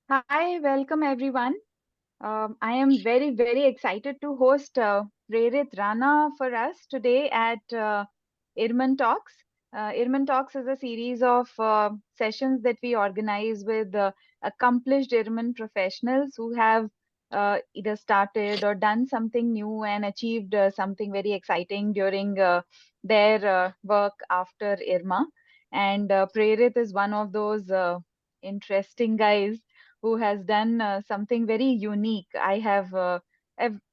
Hi, welcome everyone. I am very excited to host Prerit Rana for us today at IRMAN Talks. IRMAN Talks is a series of sessions that we organize with accomplished IRMAN professionals who have either started or done something new and achieved something very exciting during their work after IRMA. And Prerit is one of those interesting guys who has done something very unique. I've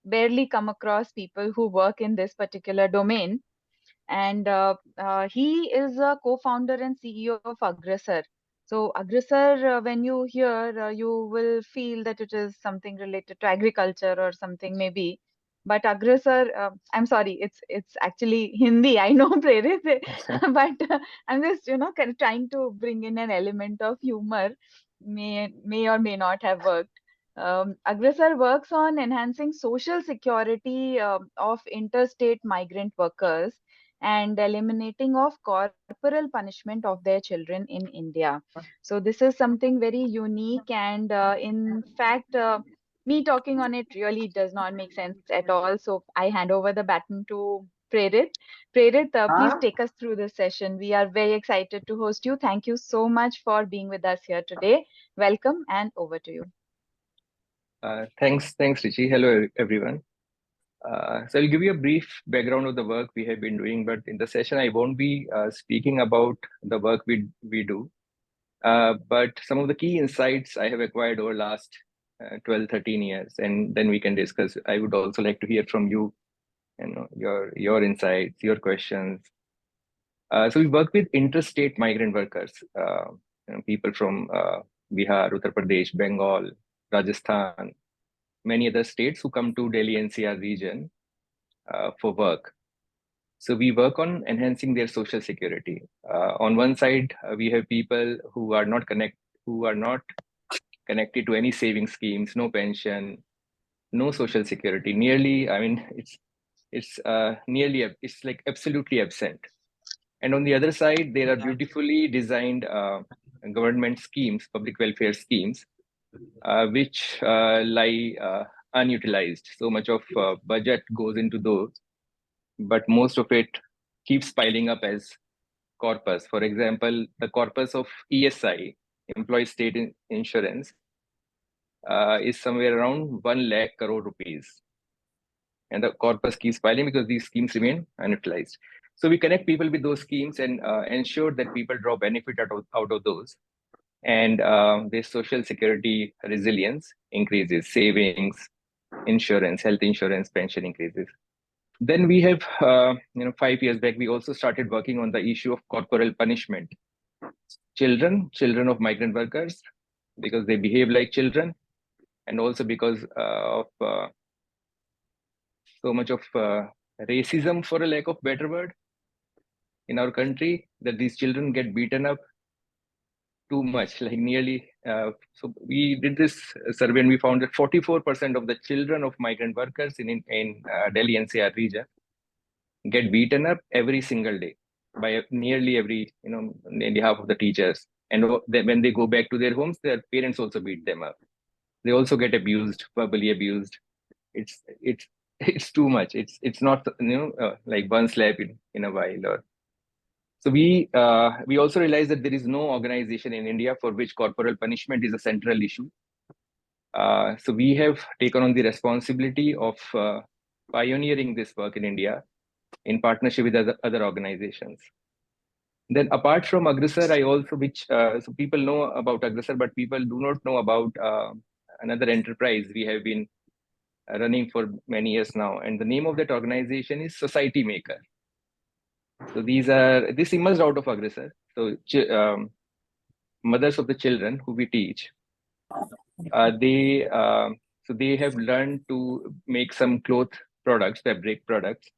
barely come across people who work in this particular domain, and he is a co-founder and CEO of Agrasar. So Agrasar, when you hear, you will feel that it is something related to agriculture or something maybe. But Agrasar, I'm sorry, it's actually Hindi. I know, Prerit, but I'm just kind of trying to bring in an element of humor. May or may not have worked. Agrasar works on enhancing social security of interstate migrant workers and eliminating of corporal punishment of their children in India. So this is something very unique, and in fact, me talking on it really does not make sense at all. So I hand over the baton to Prerit. Prerit, please take us through this session. We are very excited to host you. Thank you so much for being with us here today. Welcome, and over to you. Thanks, Richie. Hello, everyone. So I'll give you a brief background of the work we have been doing, but in the session, I won't be speaking about the work we do, but some of the key insights I have acquired over last 12, 13 years, and then we can discuss. I would also like to hear from you, your insights, your questions. So we work with interstate migrant workers, people from Bihar, Uttar Pradesh, Bengal, Rajasthan, many other states who come to Delhi NCR region for work. So we work on enhancing their social security. On one side, we have people who are not connected to any saving schemes, no pension, no social security. Nearly, I mean, it's like absolutely absent. And on the other side, there are beautifully designed government schemes, public welfare schemes, which lie unutilized. So much of budget goes into those, but most of it keeps piling up as corpus. For example, the corpus of ESI, Employee State Insurance, is somewhere around 1 lakh crore rupees. And the corpus keeps piling because these schemes remain unutilized. So we connect people with those schemes and ensure that people draw benefit out of those. And their social security resilience increases, savings, insurance, health insurance, pension increases. Then we have, 5 years back, we also started working on the issue of corporal punishment. Children of migrant workers, because they behave like children, and also because of so much of racism, for a lack of better word, in our country, that these children get beaten up too much, like nearly. So we did this survey and we found that 44% of the children of migrant workers in Delhi NCR region get beaten up every single day by nearly nearly half of the teachers. And when they go back to their homes, their parents also beat them up. They also get abused, verbally abused. It's it's too much. It's not like one slap in a while. Or so we also realize that there is no organization in India for which corporal punishment is a central issue. So we have taken on the responsibility of pioneering this work in India in partnership with other organizations. Then apart from Agrasar, I also, so people know about Agrasar, but people do not know about another enterprise we have been running for many years now. And the name of that organization is Society Maker. So this emerged out of Agrasar. So mothers of the children who we teach, they have learned to make some cloth products, fabric products,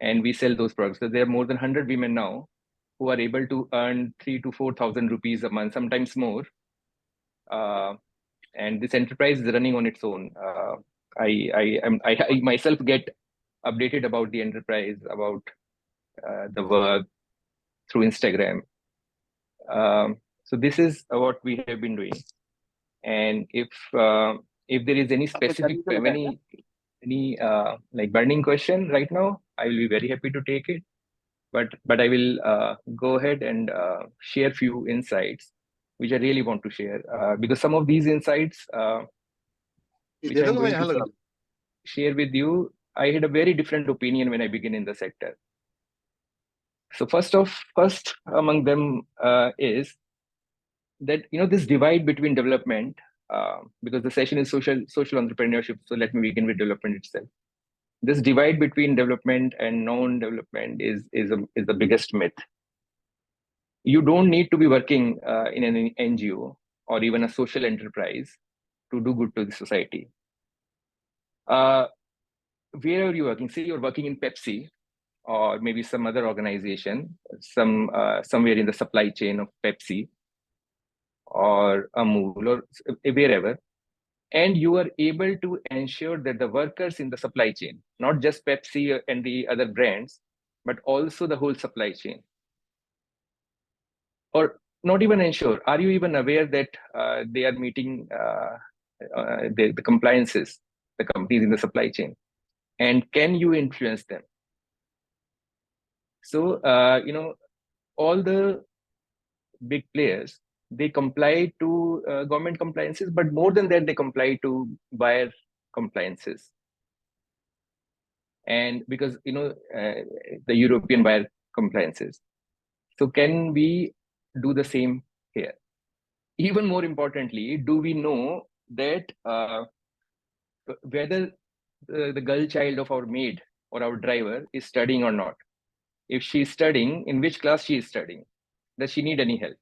and we sell those products. So there are more than 100 women now who are able to earn 3,000 to 4,000 rupees a month, sometimes more. And this enterprise is running on its own. I myself get updated about the enterprise, about the work through Instagram. So this is what we have been doing. And if there is any specific like burning question right now, I will be very happy to take it. But I will go ahead and share few insights which I really want to share, because some of these insights which I'm going to share with you, I had a very different opinion when I began in the sector. So first among them is that, this divide between development, because the session is social entrepreneurship. So let me begin with development itself. This divide between development and non-development is the biggest myth. You don't need to be working in an NGO or even a social enterprise to do good to the society. Where are you working? Say you're working in Pepsi or maybe some other organization, somewhere in the supply chain of Pepsi or Amul or wherever, and you are able to ensure that the workers in the supply chain, not just Pepsi and the other brands, but also the whole supply chain, or not even ensure, are you even aware that they are meeting the compliances, the companies in the supply chain, and can you influence them? So all the big players, they comply to government compliances, but more than that, they comply to buyer compliances. And because the European buyer compliances, so can we do the same here? Even more importantly, do we know that whether the girl child of our maid or our driver is studying or not? If she is studying, in which class she is studying? Does she need any help?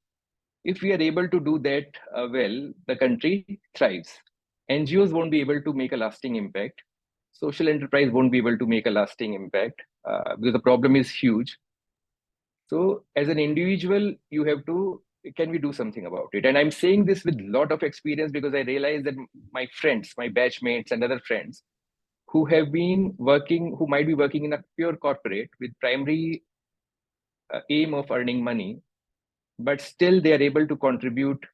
If we are able to do that well, the country thrives. NGOs won't be able to make a lasting impact. Social enterprise won't be able to make a lasting impact because the problem is huge. So as an individual, you have to, can we do something about it? And I'm saying this with a lot of experience because I realize that my friends, my batchmates and other friends who have been working, who might be working in a pure corporate with primary aim of earning money, but still they are able to contribute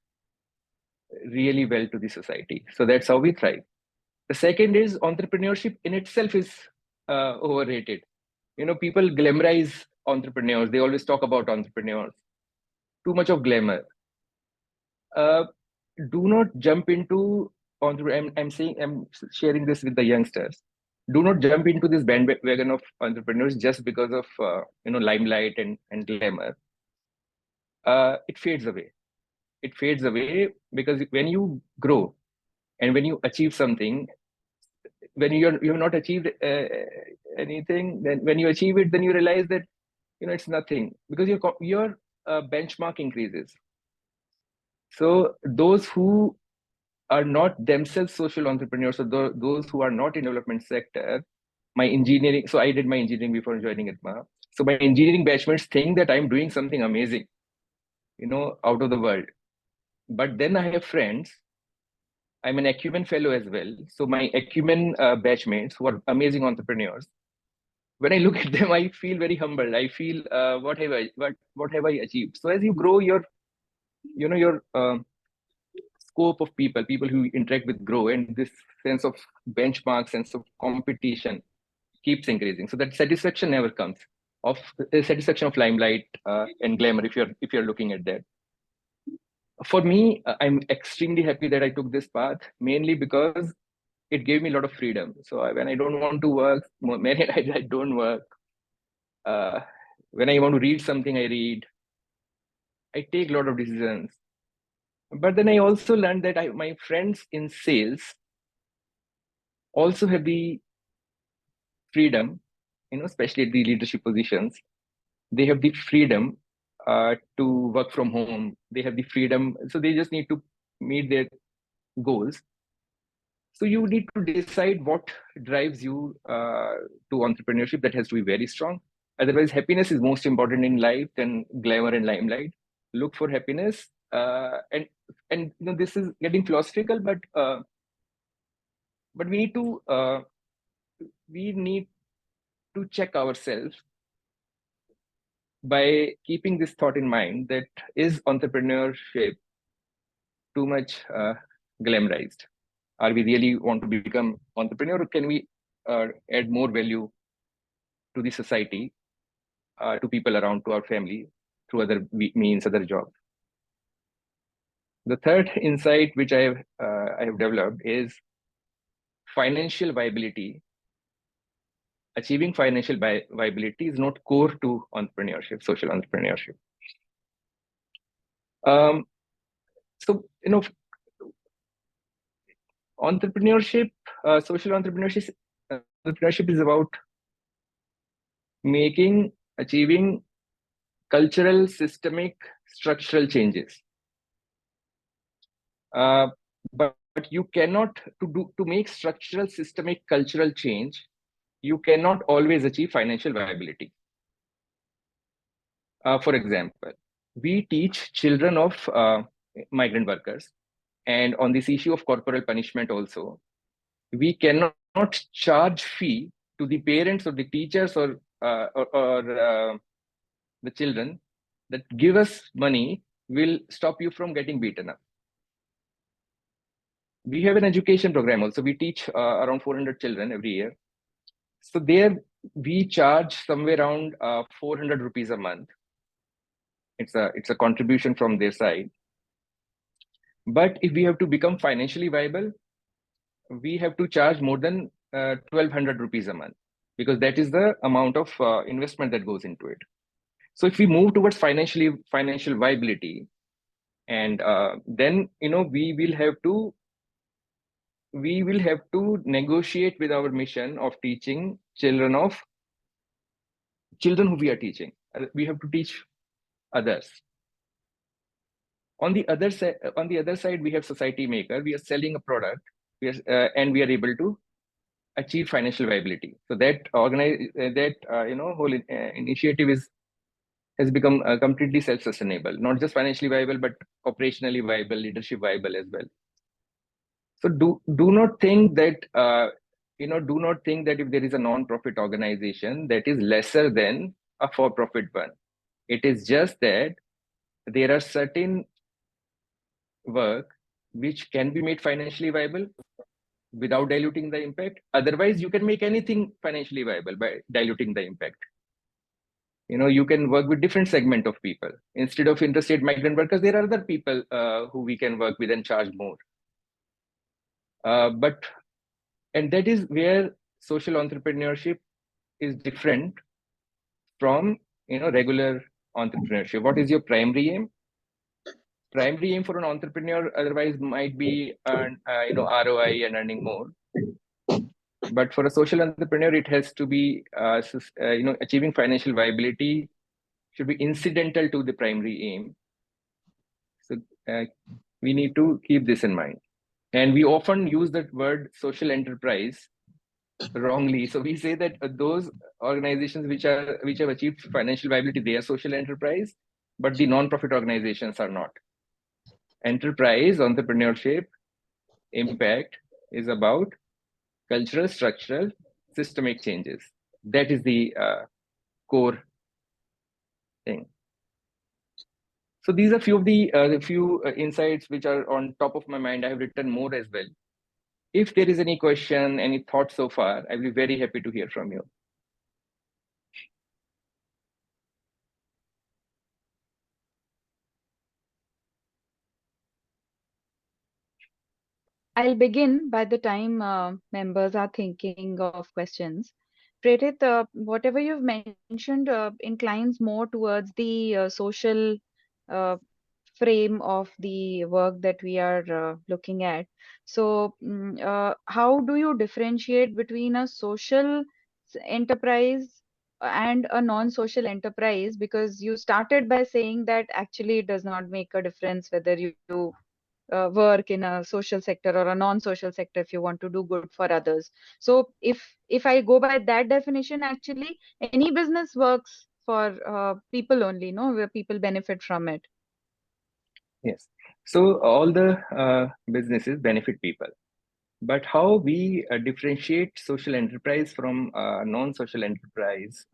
really well to the society. So that's how we thrive. The second is entrepreneurship in itself is overrated. People glamorize entrepreneurs. They always talk about entrepreneurs. Too much of glamour. Do not jump into I'm sharing this with the youngsters. Do not jump into this bandwagon of entrepreneurs just because of limelight and glamour. It fades away. It fades away because when you grow and when you achieve something, when you have not achieved anything, then when you achieve it, then you realize that it's nothing because your benchmark increases. So those who are not themselves social entrepreneurs, or those who are not in development sector, my engineering, so I did my engineering before joining IRMA. So my engineering batchmates think that I'm doing something amazing, out of the world. But then I have friends. I'm an IRMAn fellow as well. So my IRMAn batchmates who are amazing entrepreneurs, when I look at them, I feel very humbled. I feel what have I achieved? So as you grow, your scope of people who interact with grow, and this sense of benchmark, sense of competition keeps increasing. So that satisfaction never comes of satisfaction of limelight and glamour. If you're looking at that, for me, I'm extremely happy that I took this path mainly because it gave me a lot of freedom. So when I don't want to work, many I don't work. When I want to read something, I read. I take a lot of decisions. But then I also learned that my friends in sales also have the freedom, especially at the leadership positions. They have the freedom to work from home. They have the freedom. So they just need to meet their goals. So you need to decide what drives you to entrepreneurship. That has to be very strong. Otherwise, happiness is most important in life than glamour and limelight. Look for happiness, and this is getting philosophical, but we need to check ourselves by keeping this thought in mind: that is entrepreneurship too much glamorized? Are we really want to become entrepreneur, or can we add more value to the society, to people around, to our family, through other means, other jobs? The third insight which I have developed is financial viability. Achieving financial viability is not core to entrepreneurship, social entrepreneurship. Um, so, entrepreneurship, social entrepreneurship is about achieving cultural, systemic, structural changes. But you cannot, to make structural, systemic, cultural change, you cannot always achieve financial viability. For example, we teach children of migrant workers, and on this issue of corporal punishment also, we cannot charge fee to the parents or the teachers or the children that give us money will stop you from getting beaten up. We have an education program also. We teach around 400 children every year. So there we charge somewhere around 400 rupees a month. It's a contribution from their side. But if we have to become financially viable, we have to charge more than 1200 rupees a month, because that is the amount of investment that goes into it. So if we move towards financial viability, and then we will have to negotiate with our mission of teaching children who we are teaching. We have to teach others. On the other side, we have society maker. We are selling a product, and we are able to achieve financial viability. So that whole initiative has become completely self-sustainable, not just financially viable, but operationally viable, leadership viable as well. So do not think that if there is a non-profit organization that is lesser than a for-profit one. It is just that there are certain work which can be made financially viable without diluting the impact. Otherwise, you can make anything financially viable by diluting the impact. You can work with different segment of people. Instead of interstate migrant workers, there are other people who we can work with and charge more. And that is where social entrepreneurship is different from regular entrepreneurship. What is your primary aim? Primary aim for an entrepreneur otherwise might be ROI and earning more. But for a social entrepreneur, it has to be achieving financial viability should be incidental to the primary aim. So we need to keep this in mind. And we often use that word social enterprise wrongly. So we say that those organizations which have achieved financial viability, they are social enterprise, but the non-profit organizations are not. Enterprise entrepreneurship impact is about cultural, structural, systemic changes. That is the core thing. So these are few of the insights which are on top of my mind. I have written more as well. If there is any question, any thoughts so far, I'll be very happy to hear from you. I'll begin by the time members are thinking of questions. Prerit, whatever you've mentioned inclines more towards the social uh, frame of the work that we are looking at. So, how do you differentiate between a social enterprise and a non-social enterprise? Because you started by saying that actually it does not make a difference whether you work in a social sector or a non-social sector if you want to do good for others. So if I go by that definition, actually any business works for people only, no, where people benefit from it. Yes. So all the businesses benefit people. But how we differentiate social enterprise from non-social enterprise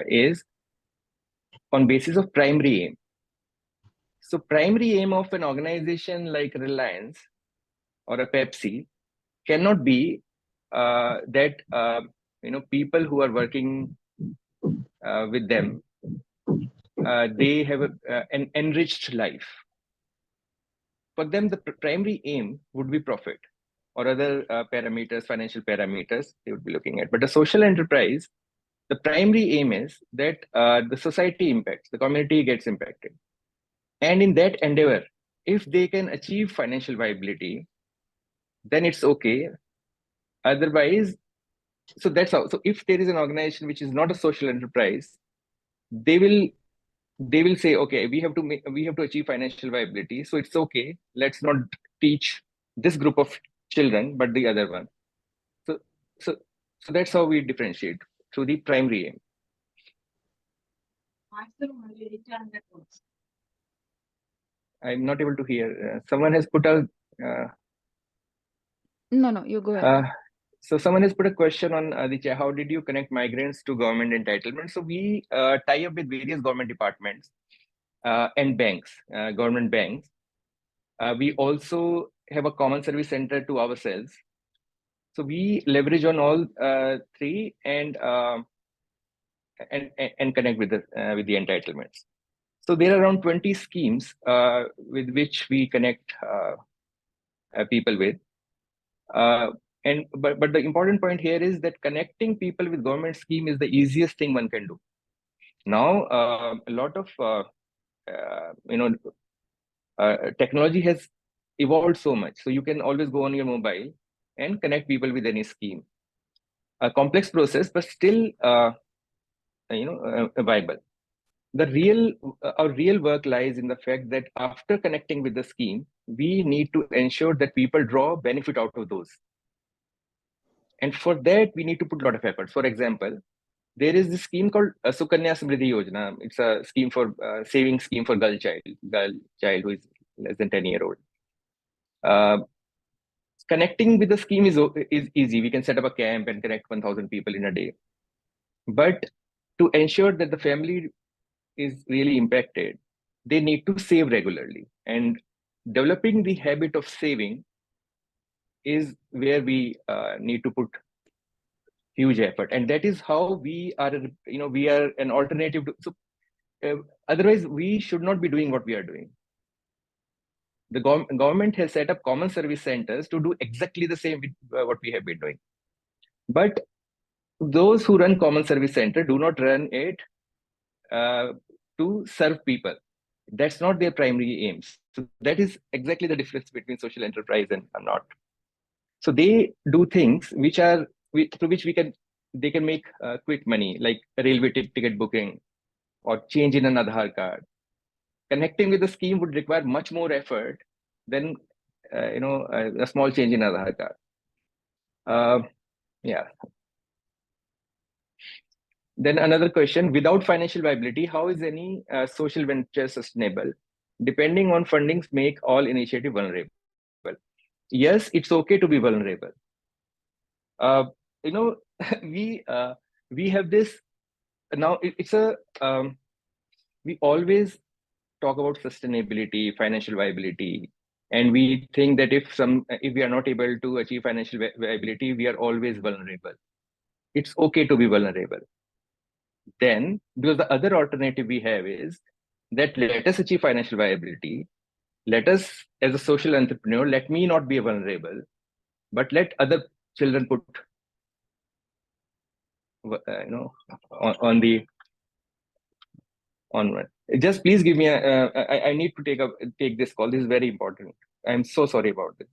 is on basis of primary aim. So primary aim of an organization like Reliance or a Pepsi cannot be that people who are working with them, they have an enriched life. For them, the primary aim would be profit or other parameters, financial parameters they would be looking at. But a social enterprise, the primary aim is that the society impacts, the community gets impacted. And in that endeavor, if they can achieve financial viability, then it's okay. Otherwise, so that's how. So if there is an organization which is not a social enterprise, they will say, okay, we have to achieve financial viability. So it's okay. Let's not teach this group of children, but the other one. So so so that's how we differentiate through the primary aim. I'm not able to hear. Someone has put a uh, No, you go ahead. so someone has put a question on the chat. How did you connect migrants to government entitlement? So we tie up with various government departments and banks, government banks. We also have a common service center to ourselves. So we leverage on all three and connect with the entitlements. So there are around 20 schemes with which we connect people with. But the important point here is that connecting people with government scheme is the easiest thing one can do. Now, a lot of technology has evolved so much, so you can always go on your mobile and connect people with any scheme. A complex process, but still viable. The real Our real work lies in the fact that after connecting with the scheme, we need to ensure that people draw benefit out of those. And for that, we need to put a lot of efforts. For example, there is this scheme called Sukanya Samriddhi Yojana. It's a scheme for saving scheme for girl child who is less than 10-year-old. Connecting with the scheme is easy. We can set up a camp and connect 1,000 people in a day. But to ensure that the family is really impacted, they need to save regularly. And developing the habit of saving is where we need to put huge effort. And that is how we are an alternative to. So otherwise, we should not be doing what we are doing. The government has set up common service centers to do exactly the same with what we have been doing. But those who run common service center do not run it to serve people. That's not their primary aim. So that is exactly the difference between social enterprise and not. So they do things through which they can make quick money, like railway ticket booking or change in an Aadhaar card. Connecting with the scheme would require much more effort than a small change in Aadhaar card. Yeah. Then another question: without financial viability, how is any social venture sustainable? Depending on fundings, make all initiative vulnerable. Yes, it's okay to be vulnerable. Uh, we we have this now. It's a we always talk about sustainability, financial viability, and we think that if we are not able to achieve financial viability, we are always vulnerable. It's okay to be vulnerable. Then, because the other alternative we have is that let us achieve financial viability. Let us, as a social entrepreneur, let me not be vulnerable, but let other children put, on the on. Just please give me I need to take this call. This is very important. I'm so sorry about this.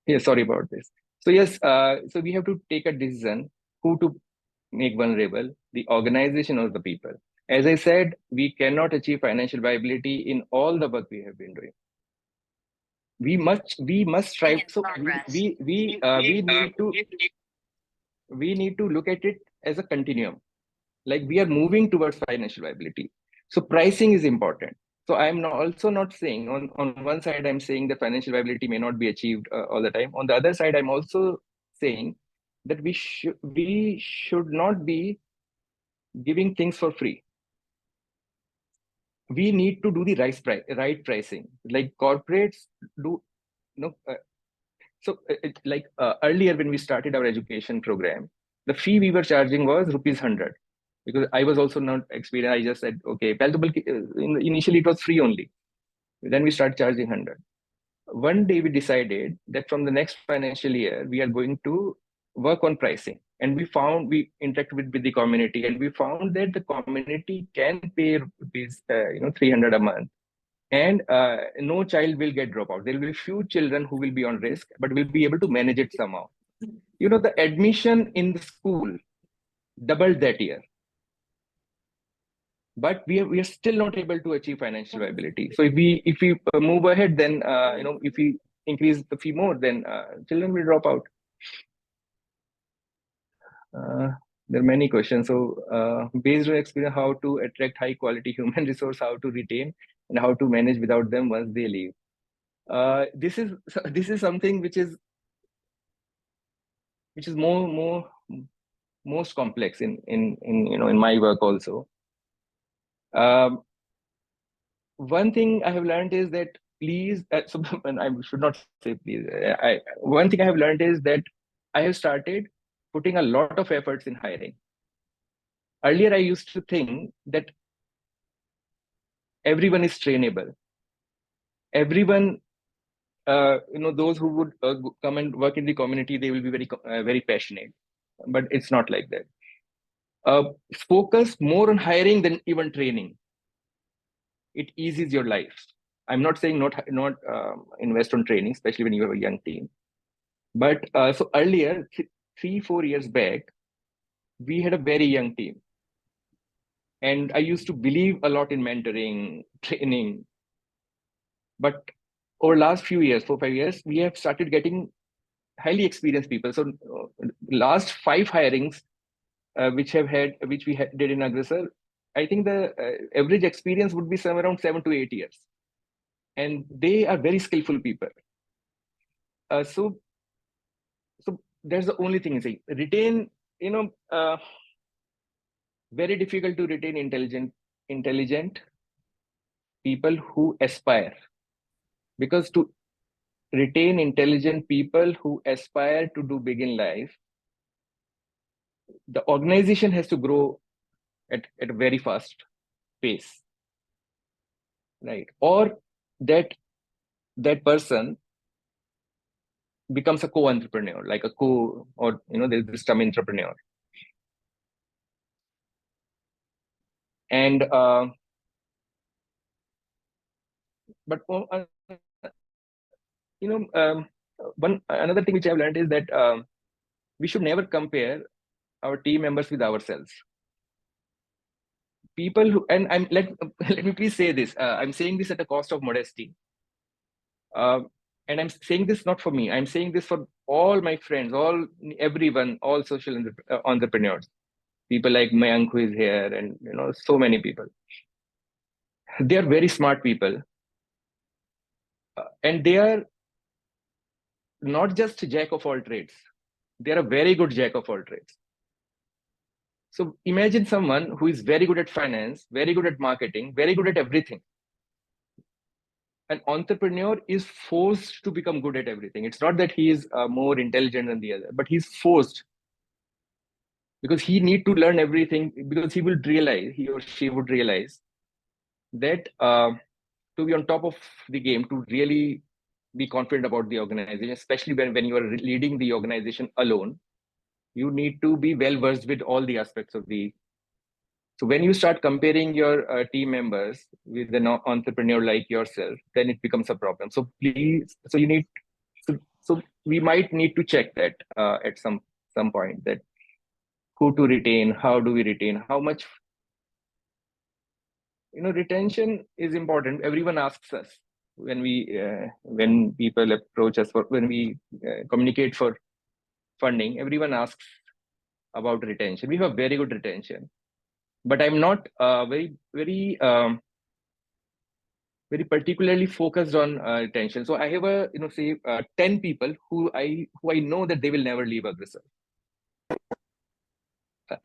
Yeah, sorry about this. So yes, so we have to take a decision who to make vulnerable, the organization or the people. As I said, we cannot achieve financial viability in all the work we have been doing. We must strive. So we need to look at it as a continuum. Like we are moving towards financial viability. So pricing is important. So I'm also not saying on one side I'm saying that financial viability may not be achieved all the time. On the other side, I'm also saying that we should not be giving things for free. We need to do the right pricing. Like corporates do, you know, earlier when we started our education program, the fee we were charging was rupees 100, because I was also not experienced. I just said, okay, palatable. Initially, it was free only. Then we started charging 100. One day we decided that from the next financial year, we are going to work on pricing. And we interacted with the community, and we found that the community can pay rupees, 300 a month, and no child will get dropout. There will be few children who will be on risk, but will be able to manage it somehow. The admission in the school doubled that year, but we are still not able to achieve financial viability. So if we move ahead, then if we increase the fee more, then children will drop out. uh, there are many questions. So based on experience, how to attract high quality human resource, how to retain, and how to manage without them once they leave. This is something which is most complex in my work also. um, One thing I have learned is that, please, and I should not say please. One thing I have learned is that I have started putting a lot of efforts in hiring. Earlier, I used to think that everyone is trainable. Everyone, those who would come and work in the community, they will be very passionate. But it's not like that. Focus more on hiring than even training. It eases your life. I'm not saying not invest on training, especially when you have a young team. But so earlier, 3-4 years back, we had a very young team, and I used to believe a lot in mentoring, training. But over last few years, 4-5 years, we have started getting highly experienced people. So last 5 hirings, which we did in Aggressor, I think the average experience would be somewhere around 7 to 8 years, and they are very skillful people. So that's the only thing I say. Retain, very difficult to retain intelligent people who aspire, because to retain intelligent people who aspire to do big in life, the organization has to grow at a very fast pace, right? Or that person becomes a co-entrepreneur, like a or there's this term entrepreneur. And but you know one another thing which I've learned is that we should never compare our team members with ourselves. People who, and I'm let me please say this, I'm saying this at a cost of modesty. uh, and I'm saying this not for me, I'm saying this for all my friends, everyone, all social entrepreneurs, people like Mayank who is here, and so many people. They are very smart people, and they are not just jack of all trades, they are a very good jack of all trades. So imagine someone who is very good at finance, very good at marketing, very good at everything. An entrepreneur is forced to become good at everything. It's not that he is more intelligent than the other, but he's forced, because he need to learn everything, because he or she would realize that to be on top of the game, to really be confident about the organization, especially when you are leading the organization alone, you need to be well versed with all the aspects of the. So when you start comparing your team members with an entrepreneur like yourself, then it becomes a problem. So please, so you need, so we might need to check that at some point, that who to retain, how do we retain, how much, retention is important. Everyone asks us when people approach us, for when we communicate for funding, everyone asks about retention. We have very good retention, but I'm not very particularly focused on retention. So I have say 10 people who I know that they will never leave Aggressor,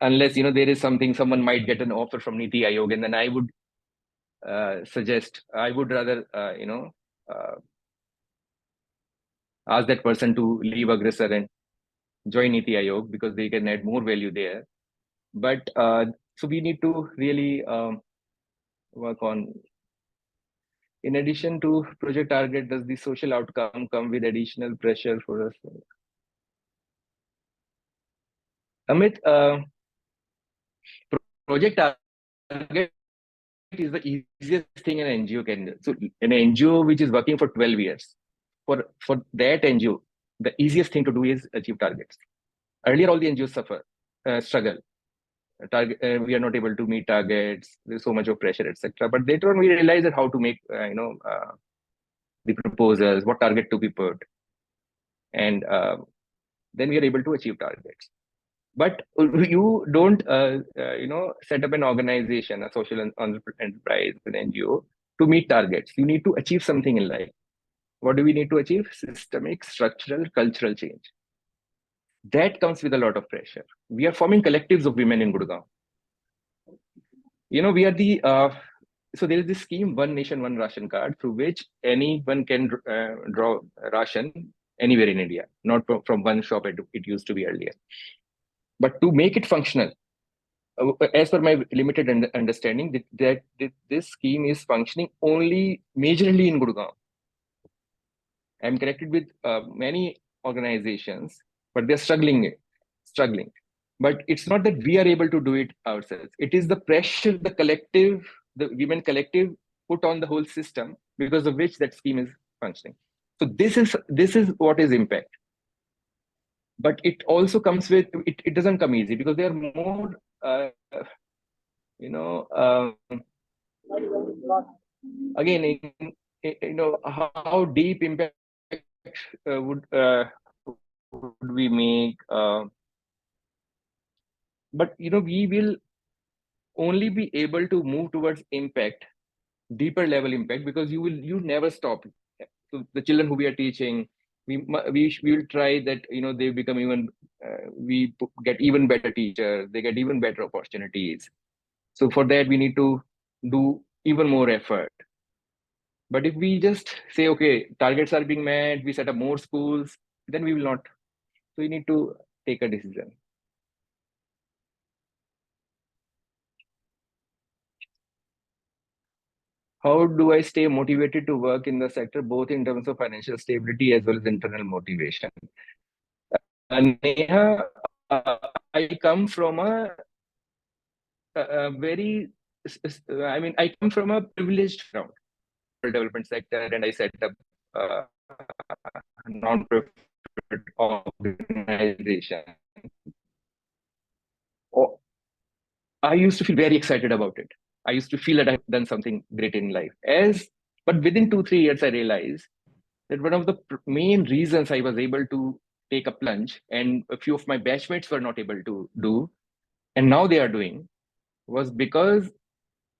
unless there is something, someone might get an offer from Niti Aayog, and then I would suggest, I would rather uh, ask that person to leave Aggressor and join Niti Aayog, because they can add more value there. But so we need to really work on, in addition to project target, does the social outcome come with additional pressure for us? Amit, project target is the easiest thing an NGO can do. So an NGO which is working for 12 years, for that NGO, the easiest thing to do is achieve targets. Earlier, all the NGOs struggle. We are not able to meet targets. There's so much of pressure, etc. But later on, we realize that how to make the proposals, what target to be put, and then we are able to achieve targets. But you don't set up an organization, a social enterprise, an NGO, to meet targets. You need to achieve something in life. What do we need to achieve? Systemic, structural, cultural change. That comes with a lot of pressure. We are forming collectives of women in Gurgaon. We are the so there is this scheme, One Nation, One Ration Card, through which anyone can draw ration anywhere in India, not from one shop it used to be earlier. But to make it functional, as per my limited understanding, that this scheme is functioning only majorly in Gurgaon. I'm connected with many organizations, but they're struggling. But it's not that we are able to do it ourselves. It is the pressure the women collective put on the whole system, because of which that scheme is functioning. So this is what is impact. But it also comes with, it doesn't come easy, because there are more again, how deep impact would we make, but we will only be able to move towards impact, deeper level impact, because you never stop. So the children who we are teaching, we will try that they become even we get even better teachers, they get even better opportunities. So for that we need to do even more effort. But if we just say, okay, targets are being met, we set up more schools, then we will not. So we need to take a decision. How do I stay motivated to work in the sector, both in terms of financial stability as well as internal motivation? Neha, I come from a very, I come from a privileged background, development sector, and I set up a non-profit organization. Oh, I used to feel very excited about it. I used to feel that I've done something great in life. But within 2-3 years, I realized that one of the main reasons I was able to take a plunge, and a few of my batchmates were not able to do, and now they are doing, was because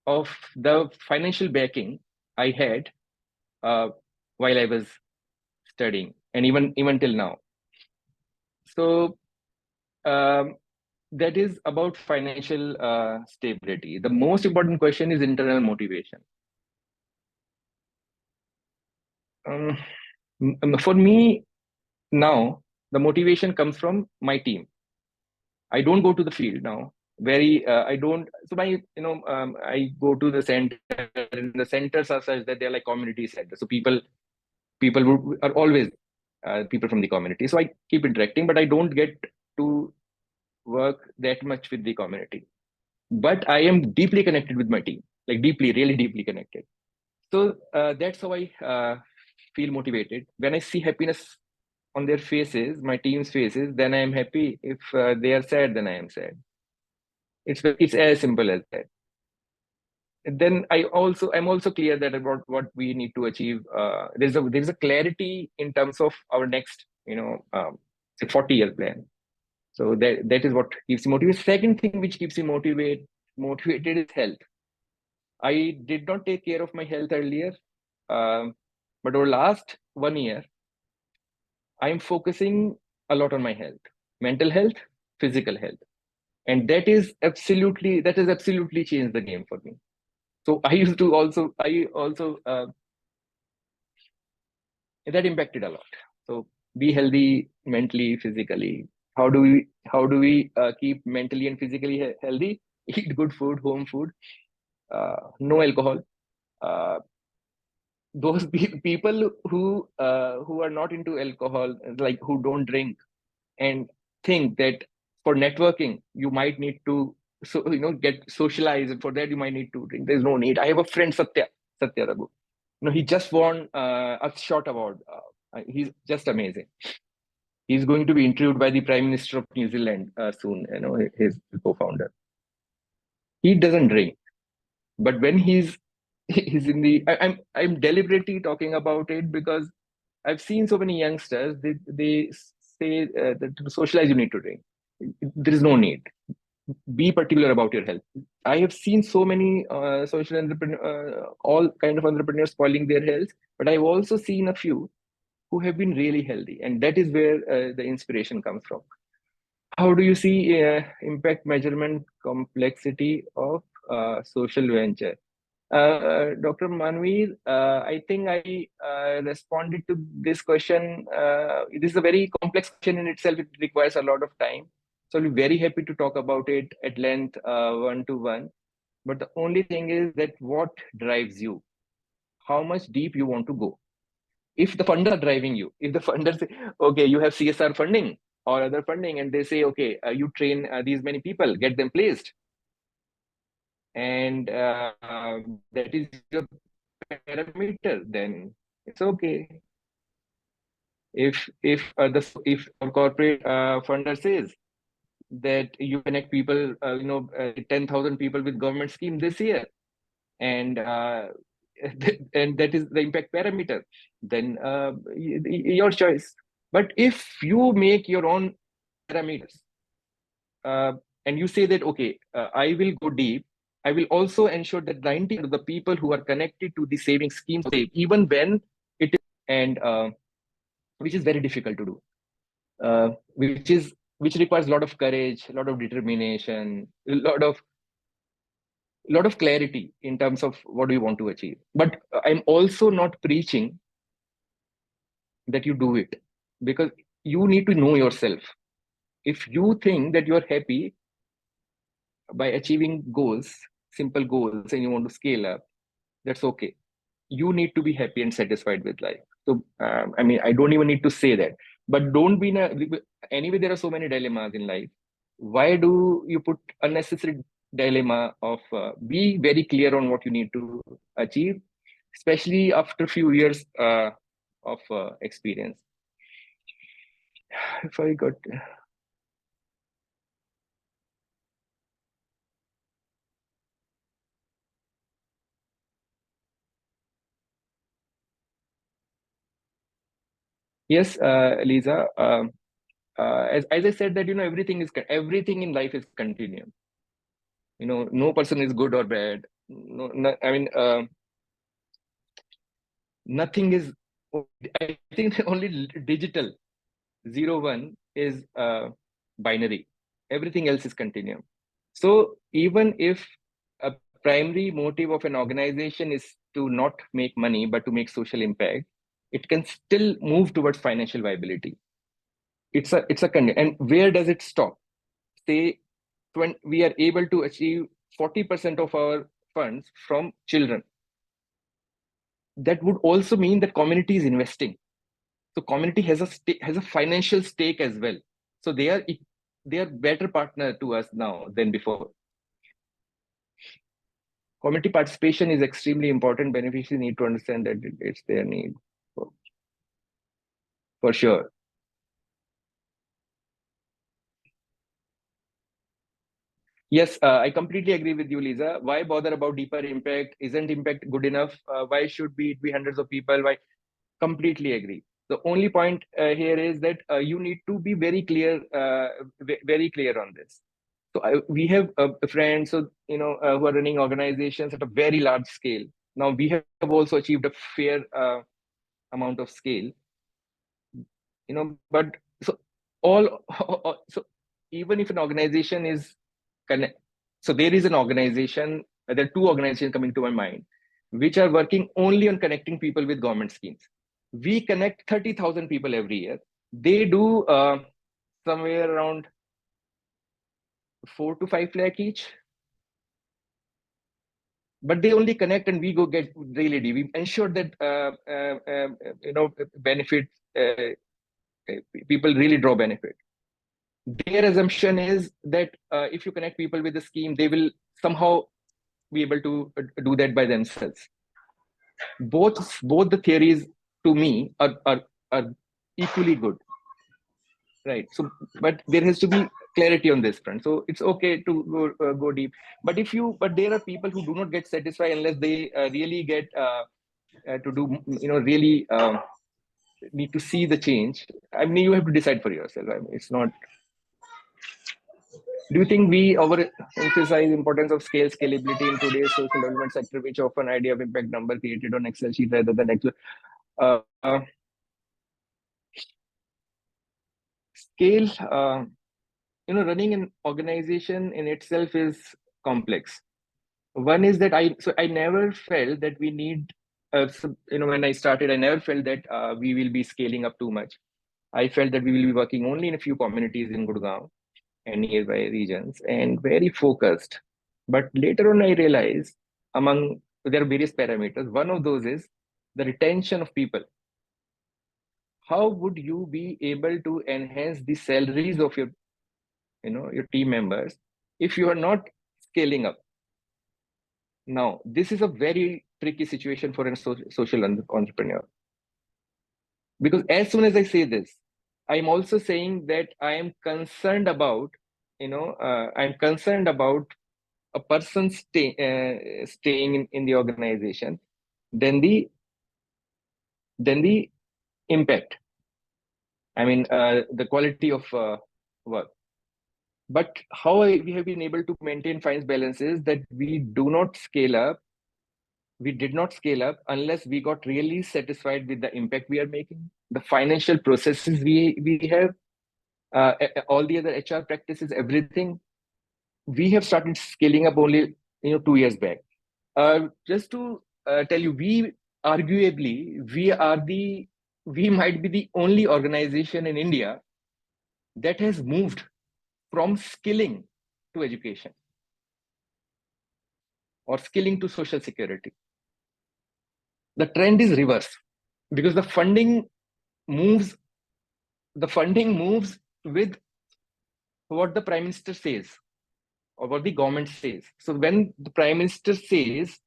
of the financial backing I had while I was studying, and even till now. So that is about financial stability. The most important question is internal motivation. For me now, the motivation comes from my team. I don't go to the field now. I don't. So I go to the center, and the centers are such that they're like community centers. So people are always people from the community. So I keep interacting, but I don't get to work that much with the community. But I am deeply connected with my team, like deeply, really deeply connected. So that's how I feel motivated. When I see happiness on their faces, my team's faces, then I am happy. If they are sad, then I am sad. It's as simple as that. And then I'm also clear that about what we need to achieve. There's a clarity in terms of our next, 40-year plan. So that is what keeps you motivated. Second thing which keeps you motivated is health. I did not take care of my health earlier, um, but over last 1 year, I'm focusing a lot on my health, mental health, physical health, and that has absolutely changed the game for me. So I also that impacted a lot. So be healthy mentally, physically. How do we keep mentally and physically healthy? Eat good food, home food, no alcohol. Uh, those people who are not into alcohol, like who don't drink, and think that for networking you might need to get socialized. For that you might need to drink. There's no need. I have a friend, Satya Raghu. He just won a short award. He's just amazing. He's going to be interviewed by the Prime Minister of New Zealand soon. His co-founder. He doesn't drink, but when he's in the I'm deliberately talking about it because I've seen so many youngsters. They say that to socialize you need to drink. There is no need. Be particular about your health. I have seen so many social all kind of entrepreneurs spoiling their health, but I've also seen a few who have been really healthy, and that is where the inspiration comes from. How do you see impact measurement complexity of social venture? Dr. Manveer, I think I responded to this question. This is a very complex question in itself. It requires a lot of time. So I'll be very happy to talk about it at length, one to one. But the only thing is that what drives you, how much deep you want to go. If the funders are driving you, if the funders say, okay, you have CSR funding or other funding, and they say, okay, you train these many people, get them placed, and that is your parameter, then it's okay. If our corporate funder says that you connect people, 10,000 people with government scheme this year, and and that is the impact parameter, then your choice. But if you make your own parameters, uh, and you say that, okay, I will go deep, I will also ensure that 90% of the people who are connected to the saving schemes save, even when it is, and which is very difficult to do, which requires a lot of courage, a lot of determination, a lot of clarity in terms of what we want to achieve. But I'm also not preaching that you do it, because you need to know yourself. If you think that you're happy by achieving goals, simple goals, and you want to scale up, that's okay. You need to be happy and satisfied with life. So I don't even need to say that. But don't be anyway. There are so many dilemmas in life. Why do you put unnecessary dilemma of be very clear on what you need to achieve, especially after a few years of experience. If I got Yes, Lisa. As I said that everything in life is continuum. No person is good or bad. No, I mean, nothing is. I think only digital 0 1 is binary. Everything else is continuum. So even if a primary motive of an organization is to not make money but to make social impact, it can still move towards financial viability. It's a and where does it stop? Say when we are able to achieve 40% of our funds from children, that would also mean that community is investing. So community has a financial stake as well. So they are better partner to us now than before. Community participation is extremely important. Beneficiaries need to understand that it's their need, for sure. Yes, I completely agree with you, Lisa. Why bother about deeper impact? Isn't impact good enough? Why should it be hundreds of people? Why? Completely agree. The only point here is that you need to be very clear on this. So we have friends, so who are running organizations at a very large scale. Now we have also achieved a fair amount of scale, but so all so even if an organization is connect, so there is an organization. There are two organizations coming to my mind, which are working only on connecting people with government schemes. We connect 30,000 people every year. They do somewhere around 4 to 5 lakh each, but they only connect and we go get really deep. We ensure that benefit people really draw benefit. Their assumption is that if you connect people with the scheme, they will somehow be able to do that by themselves. Both the theories to me are equally good, right? So, but there has to be clarity on this front. So it's okay to go deep, but there are people who do not get satisfied unless they really get to do really need to see the change. I mean, you have to decide for yourself. I mean, it's not. Do you think we overemphasize importance of scalability in today's social development sector, which often idea of impact number created on Excel sheet rather than actual uh, scale? Running an organization in itself is complex. One is that I never felt that we need. When I started, I never felt that we will be scaling up too much. I felt that we will be working only in a few communities in Gurgaon and nearby regions and very focused. But later on, I realized there are various parameters. One of those is the retention of people. How would you be able to enhance the salaries of your team members if you are not scaling up? Now, this is a very tricky situation for a social entrepreneur, because as soon as I say this, I'm also saying that I am concerned about, I'm concerned about a person staying in the organization, then the impact. I mean, the quality of work. But how we have been able to maintain fine balance is that we do not scale up. We did not scale up unless we got really satisfied with the impact we are making, the financial processes we have, all the other HR practices, everything. We have started scaling up only 2 years back. Just to tell you, we might be the only organization in India that has moved from skilling to education or skilling to social security. The trend is reverse, because moves the funding moves with what the prime minister says or what the government says. So when the prime minister says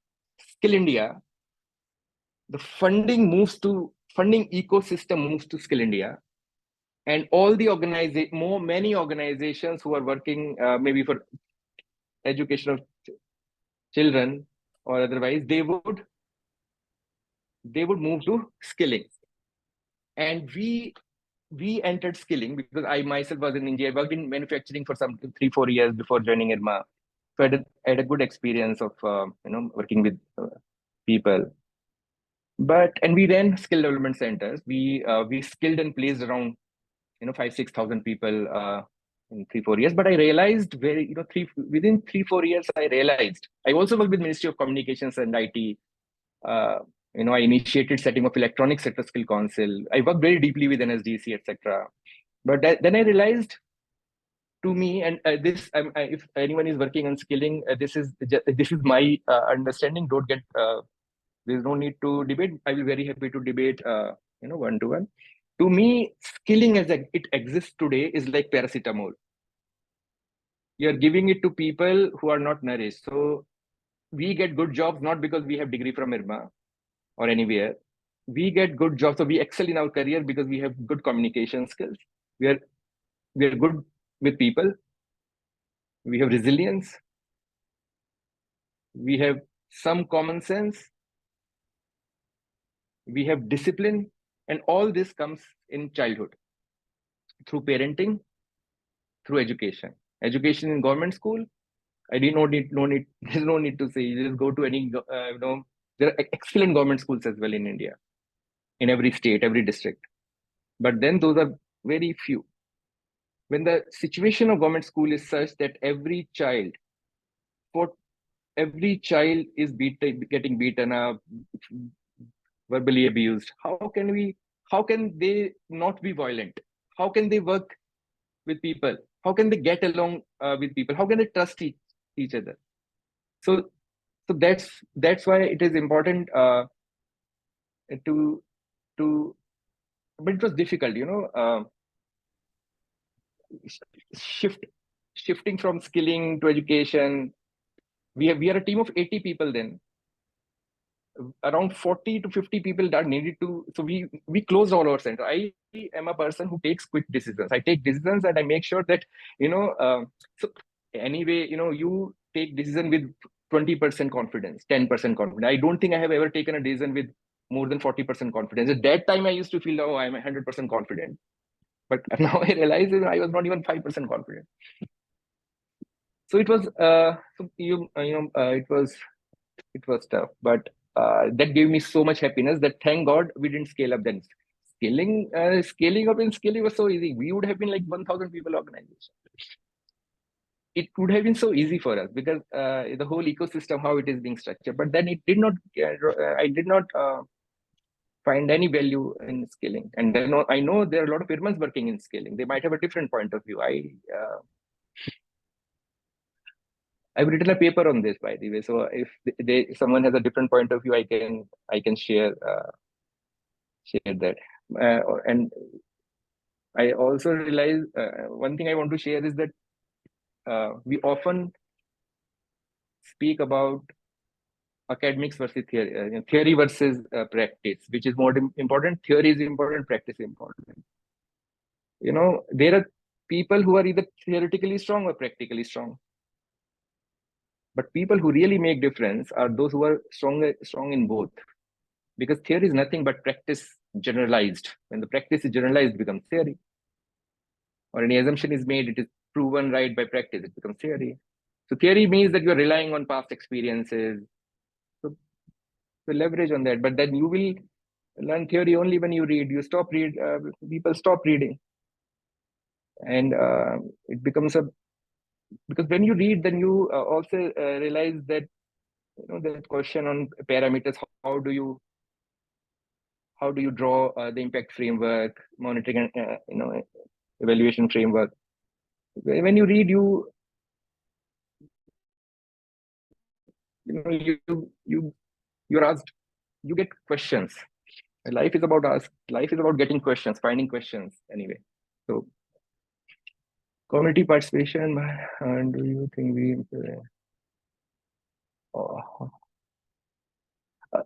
skill India, the funding ecosystem moves to skill India, and all the many organizations who are working maybe for education of children or otherwise, they would move to skilling. And we entered skilling because I myself was in India. I worked in manufacturing for some 3-4 years before joining IRMA. So I had a good experience of working with people. And we ran skill development centers. We skilled and placed around 5,000-6,000 people in 3-4 years. But I realized within 3-4 years I realized I also worked with Ministry of Communications and IT. I initiated setting of Electronic Sector Skill Council. I worked very deeply with NSDC, etc. But then I realized, to me, and if anyone is working on skilling, this is my understanding. Don't get there's no need to debate. I will be very happy to debate, one to one. To me, skilling as it exists today is like paracetamol. You're giving it to people who are not nourished. So we get good jobs not because we have degree from IRMA or anywhere. We get good jobs, so we excel in our career because we have good communication skills. We are good with people. we have resilience, we have some common sense, we have discipline, and all this comes in childhood through parenting, through education. Education in government school, I did not need, no need, there's no need to say. You just go to any, there are excellent government schools as well in India, in every state, every district. But then those are very few. When the situation of government school is such that for every child is getting beaten up, verbally abused, how can they not be violent? How can they work with people? How can they get along with people? How can they trust each other? So, so that's why it is important to to. But it was difficult, shift shifting from skilling to education. We are a team of 80 people then. Around 40 to 50 people that needed to, so we closed all our center. I am a person who takes quick decisions. I take decisions and I make sure that, so anyway, you take decision with 20% confidence, 10% confidence. I don't think I have ever taken a decision with more than 40% confidence. At that time I used to feel, oh, I'm 100% confident, but now I realize I was not even 5% confident. So it was it was tough, but that gave me so much happiness that thank God we didn't scale up then. Scaling up and scaling was so easy. We would have been like 1,000 people organization. It would have been so easy for us because the whole ecosystem, how it is being structured. But then it did not. I did not find any value in scaling. And then I know there are a lot of IRMANs working in scaling. They might have a different point of view. I've written a paper on this, by the way. So if someone has a different point of view, I can share that. And I also realize one thing I want to share is that we often speak about academics versus theory, theory versus practice, which is more important. Theory is important, practice is important. There are people who are either theoretically strong or practically strong. But people who really make difference are those who are strong in both. Because theory is nothing but practice generalized. When the practice is generalized, it becomes theory. Or any assumption is made, it is proven right by practice, it becomes theory. So theory means that you're relying on past experiences. So leverage on that. But then you will learn theory only when you read. People stop reading. And it becomes because when you read, then you also realize that, that question on parameters, how do you draw the impact framework, monitoring and evaluation framework. When you read, you're asked, you get questions. Life is about getting questions, finding questions anyway. So community participation, do you think we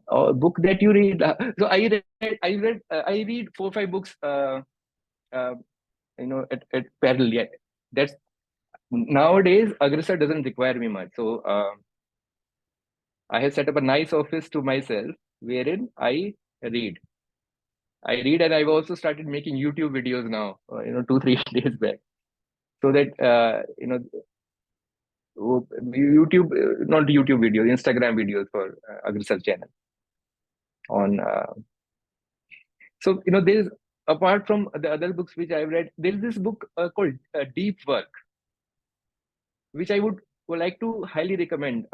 book that you read? So I read 4 or 5 books at parallel. Yet that's nowadays Agrasar doesn't require me much. So I have set up a nice office to myself wherein I read. And I've also started making YouTube videos now, 2-3 days back. So that, YouTube, not YouTube videos, Instagram videos for Agrisar channel. So, there's, apart from the other books which I've read, there's this book called Deep Work, which I would like to highly recommend.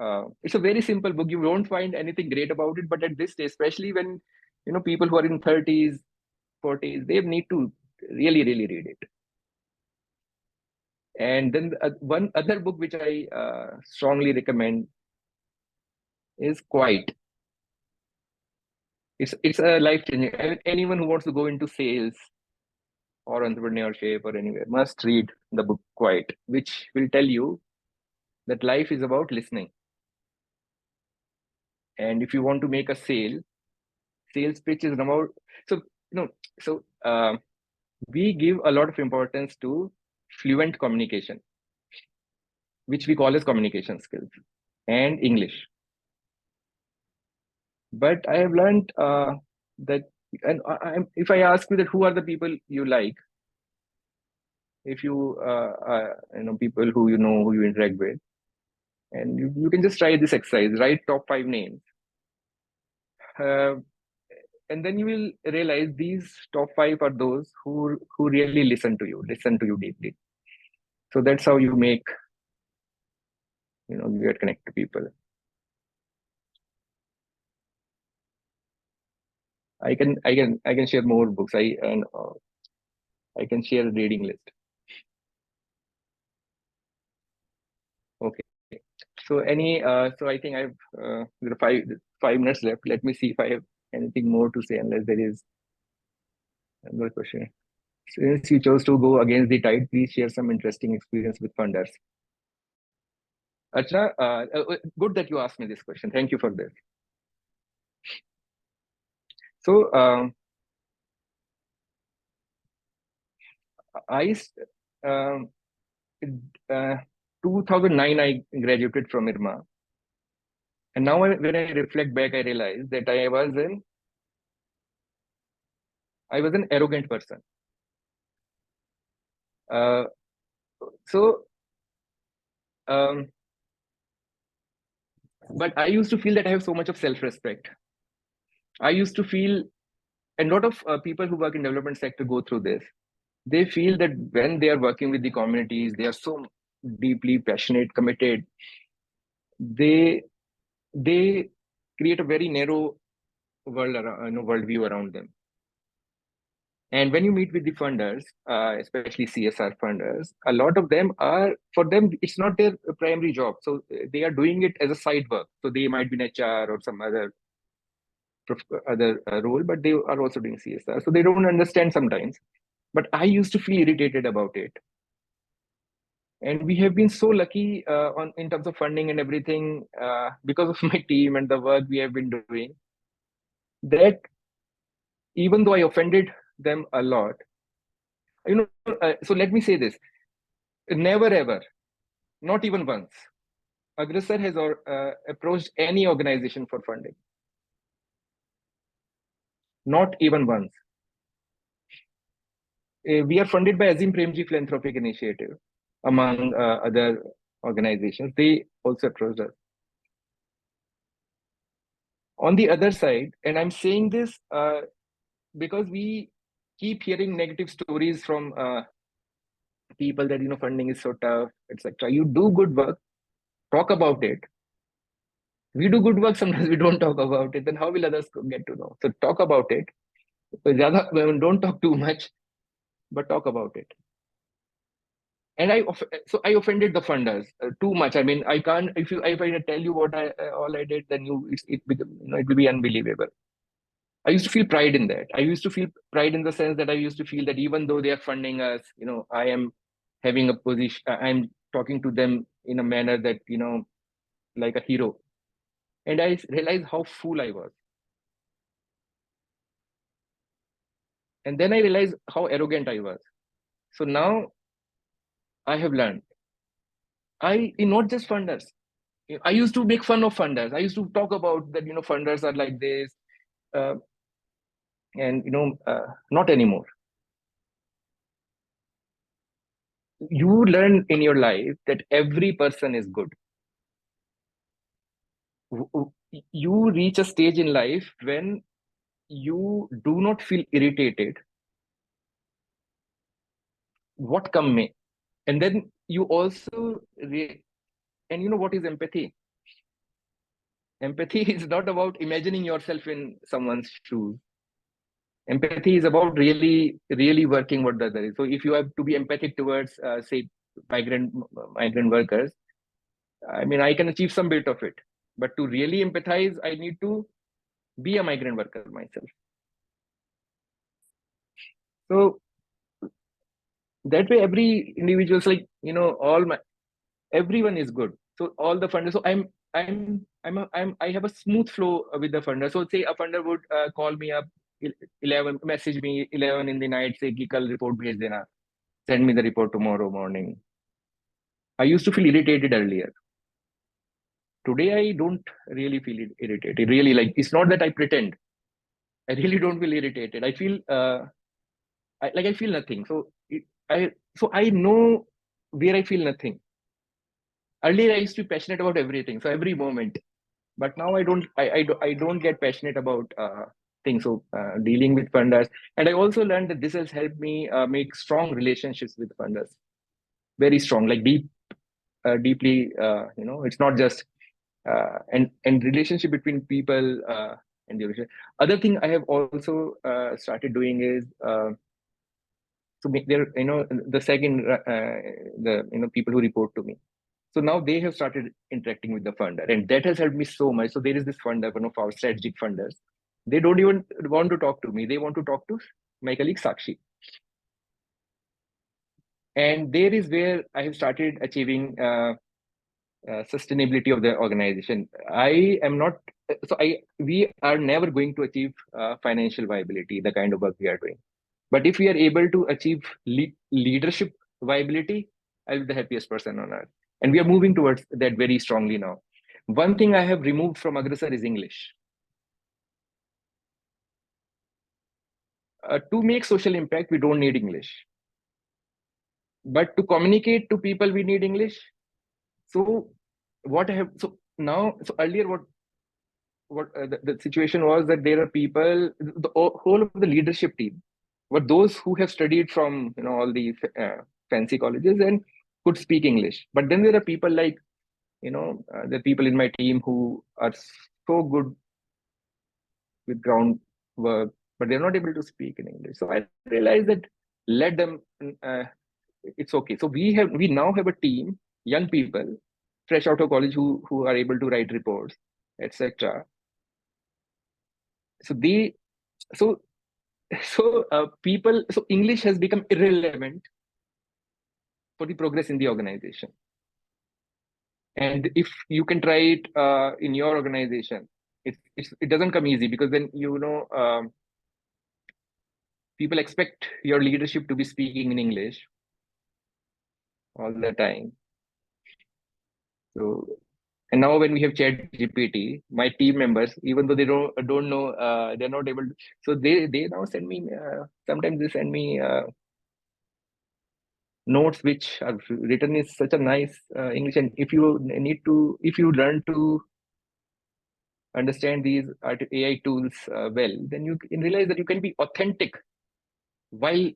It's a very simple book. You won't find anything great about it, but at this stage, especially when, people who are in 30s, 40s, they need to really, really read it. And then one other book which I strongly recommend is Quiet. It's a life changing. Anyone who wants to go into sales or entrepreneurship or anywhere must read the book Quiet, which will tell you that life is about listening. And if you want to make a sales pitch is about, so we give a lot of importance to fluent communication. which we call as communication skills and English. But I have learned that, and if I ask you that who are the people you like, if you people who who you interact with, and you can just try this exercise, write top 5 names, uh, and then you will realize these top 5 are those who really listen to you deeply. So that's how you make you get connected to people. I can share more books. I can share a reading list. Okay. So so I think I've there are 5 minutes left. Let me see if I have anything more to say, unless there is another question. Since you chose to go against the tide, please share some interesting experience with funders. Achha, good that you asked me this question. Thank you for this. So I um, 2009 I graduated from IRMA, and now when I reflect back, I realize that I was an arrogant person. Uh, so um, but I used to feel that I have so much of self-respect. I used to feel, and a lot of people who work in development sector go through this. They feel that when they are working with the communities, they are so deeply passionate, committed. They create a very narrow worldview around them. And when you meet with the funders, especially CSR funders, a lot of them for them, it's not their primary job. So they are doing it as a side work. So they might be in HR or some other role, but they are also doing CSR. So they don't understand sometimes. But I used to feel irritated about it. And we have been so lucky in terms of funding and everything, because of my team and the work we have been doing, that even though I offended them a lot, so let me say this: never ever, not even once, Aggressor has approached any organization for funding. Not even once. We are funded by Azim Premji Philanthropic Initiative, among other organizations. They also approached us. On the other side, and I'm saying this because we keep hearing negative stories from people that funding is so tough, etc. You do good work, talk about it. We do good work, sometimes we don't talk about it. Then how will others get to know? So talk about it. Don't talk too much, but talk about it. And I offended the funders too much. I mean, I can't, if I tell you what all I did, then it will be unbelievable. I used to feel pride in that. I used to feel pride in the sense that I used to feel that even though they are funding us, I am having a position, I'm talking to them in a manner that, like a hero. And I realized how fool I was. And then I realized how arrogant I was. So now I have learned, not just funders. I used to make fun of funders. I used to talk about that, funders are like this. And, not anymore. You learn in your life that every person is good. You reach a stage in life when you do not feel irritated, what come may. And then you also, and what is empathy? Empathy is not about imagining yourself in someone's shoes. Empathy is about really, really working what the other is. So if you have to be empathic towards, say, migrant workers, I mean, I can achieve some bit of it. But to really empathize, I need to be a migrant worker myself. So that way, every individual is like, everyone is good. So all the funders. So I have a smooth flow with the funder. So say a funder would call me up 11, message me 11 in the night, say कि कल report भेज देना, send me the report tomorrow morning. I used to feel irritated earlier. Today, I don't really feel irritated. Really, like it's not that I pretend. I really don't feel irritated. I feel I feel nothing. I know where I feel nothing. Earlier, I used to be passionate about everything. So every moment, but now I don't get passionate about things. So dealing with funders, and I also learned that this has helped me make strong relationships with funders, very strong, like deeply. It's not just and relationship between people and the other thing I have also started doing is to make their the second the people who report to me. So now they have started interacting with the funder, and that has helped me so much. So there is this funder, one of our strategic funders. They don't even want to talk to me. They want to talk to my colleague Sakshi. And there is where I have started achieving sustainability of the organization. I am not, we are never going to achieve financial viability, the kind of work we are doing. But if we are able to achieve leadership viability, I'll be the happiest person on earth. And we are moving towards that very strongly now. One thing I have removed from Agrasar is English. To make social impact, we don't need English. But to communicate to people, we need English. So what I have, so now, so earlier the situation was that there are people, the whole of the leadership team were those who have studied from all the fancy colleges and could speak English. But then there are people like the people in my team who are so good with groundwork, but they're not able to speak in English. So I realized that let them. It's okay. So we now have a team, young people, fresh out of college who are able to write reports, etc. So they so people, so English has become irrelevant for the progress in the organization. And if you can try it in your organization, it doesn't come easy, because then people expect your leadership to be speaking in English all the time. So, and now when we have Chat GPT, my team members, even though they don't know, they're not able to. So they now send me. Sometimes they send me notes which are written in such a nice English. And if you learn to understand these AI tools well, then you can realize that you can be authentic while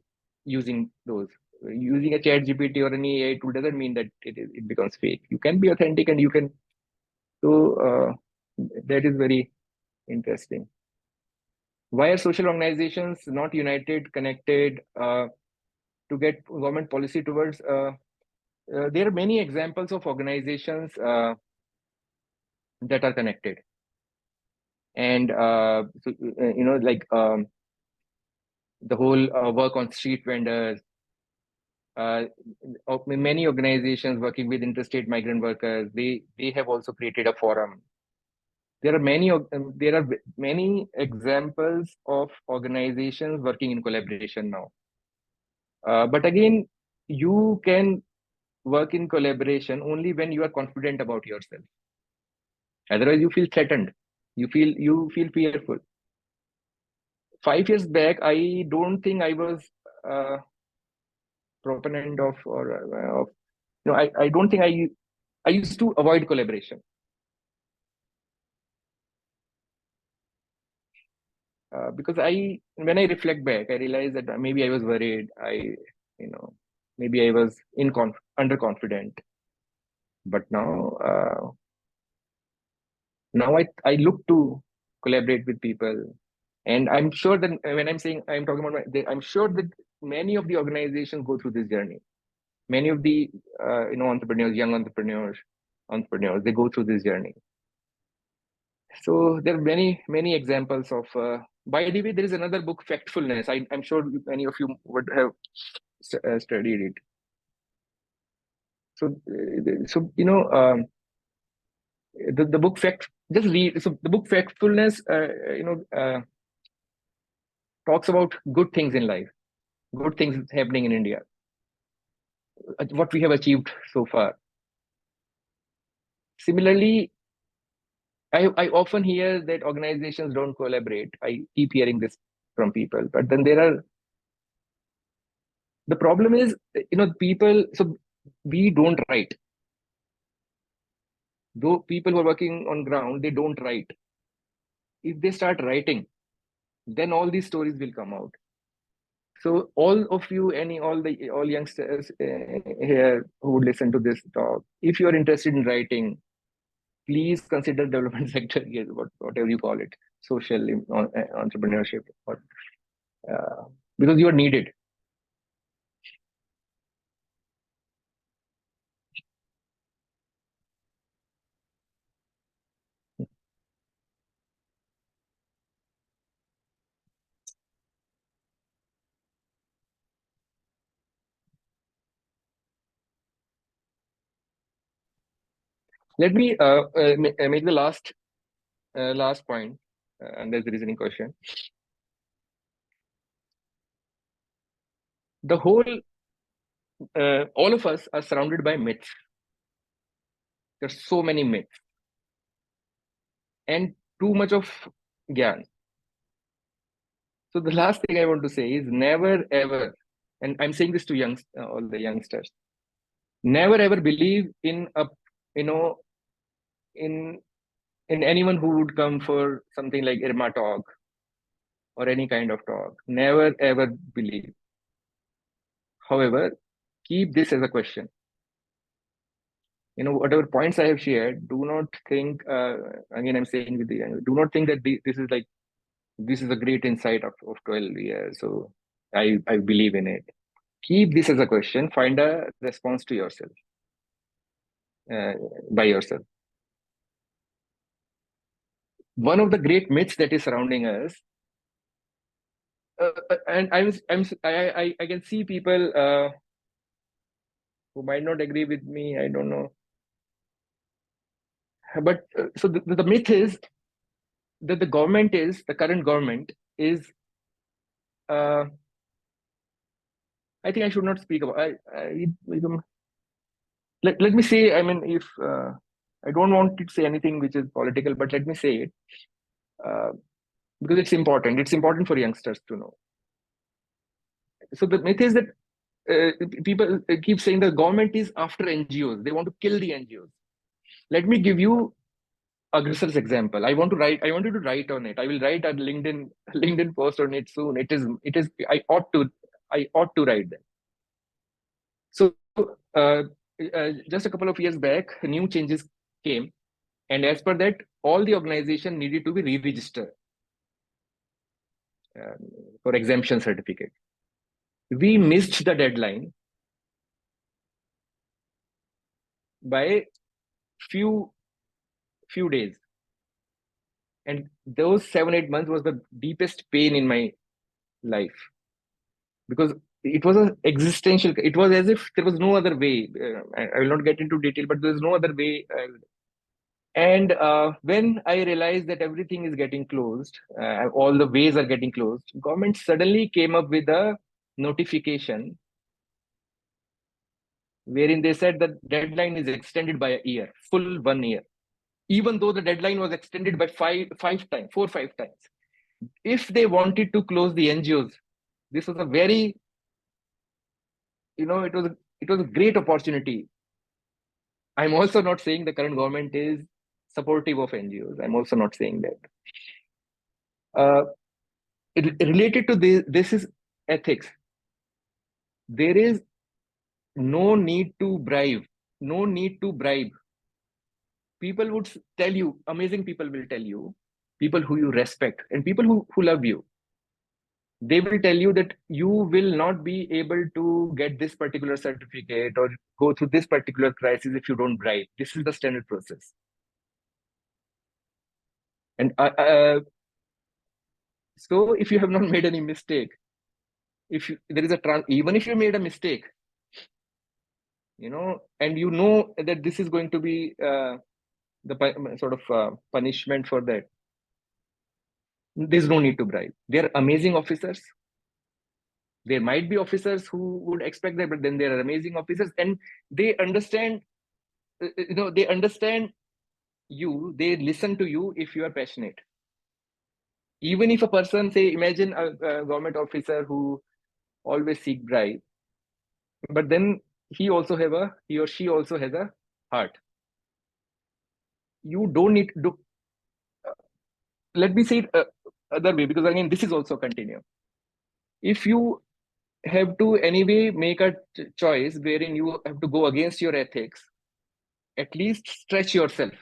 using those. Using a Chat GPT or any AI tool doesn't mean that it becomes fake. You can be authentic, and you can. So that is very interesting. Why are social organizations not united, connected to get government policy towards? There are many examples of organizations that are connected, and like the whole work on street vendors. Many organizations working with interstate migrant workers, they have also created a forum. There are many examples of organizations working in collaboration now. But again, you can work in collaboration only when you are confident about yourself. Otherwise, you feel threatened. You feel fearful. 5 years back, I don't think I was proponent of I don't think I used to avoid collaboration because when I reflect back, I realized that maybe I was worried. You know, maybe I was underconfident. But now I look to collaborate with people, and I'm sure that when I'm talking about I'm sure that many of the organizations go through this journey. Many of the entrepreneurs, young entrepreneurs, they go through this journey. So there are many examples of. By the way, there is another book, Factfulness. I'm sure many of you would have studied it. So the book just read. So the book Factfulness, talks about good things in life, good things happening in India, what we have achieved so far. Similarly, I often hear that organizations don't collaborate. I keep hearing this from people, but then the problem is, people, so we don't write. Though people who are working on ground, they don't write. If they start writing, then all these stories will come out. So all of you, all youngsters here who would listen to this talk, if you are interested in writing, please consider development sector, yes, whatever you call it, social entrepreneurship, or, because you are needed. Let me make the last point, unless there is any question. The whole, all of us are surrounded by myths. There's so many myths and too much of gyan. So the last thing I want to say is never ever, and I'm saying this to all the youngsters, never ever believe in you know, in anyone who would come for something like IRMA talk or any kind of talk. Never ever believe. However, keep this as a question. Whatever points I have shared, do not think, again, I'm saying with the young, do not think that this is a great insight of 12 years. So I believe in it. Keep this as a question, find a response to yourself, uh, by yourself. One of the great myths that is surrounding us, and I can see people who might not agree with me. I don't know, but so the myth is that the current government is. I think I should not speak about. Let me say. I mean, if I don't want to say anything which is political, but let me say it, uh, because it's important. It's important for youngsters to know. So the myth is that people keep saying the government is after NGOs. They want to kill the NGOs. Let me give you Aggrassor's example. I want you to write on it. I will write a LinkedIn post on it soon. It is. I ought to write that. So just a couple of years back, new changes came, and as per that, all the organization needed to be re-registered um, for exemption certificate. We missed the deadline by few days, and those 7-8 months was the deepest pain in my life, because it was an existential. It was as if there was no other way. I will not get into detail, but there's no other way. And when I realized that everything is getting closed, all the ways are getting closed, government suddenly came up with a notification wherein they said the deadline is extended by a year, full 1 year, even though the deadline was extended by five times, 4 5 times. If they wanted to close the NGOs, this was a very, it was a great opportunity. I'm also not saying the current government is supportive of NGOs. I'm also not saying that. Related to this is ethics. There is no need to bribe. No need to bribe. People would tell you, amazing people will tell you, people who you respect and people who love you, they will tell you that you will not be able to get this particular certificate or go through this particular crisis if you don't bribe. This is the standard process. And so if you have not made any mistake, there is even if you made a mistake, and that this is going to be the sort of punishment for that, there's no need to bribe. They're amazing officers. There might be officers who would expect that, but then there are amazing officers, and they understand. They understand you, they listen to you if you are passionate. Even if a person, say, imagine a government officer who always seek bribe, but then he or she also has a heart. You don't need to do, let me say it other way, because again, this is also continuum. If you have to anyway make a choice wherein you have to go against your ethics, at least stretch yourself.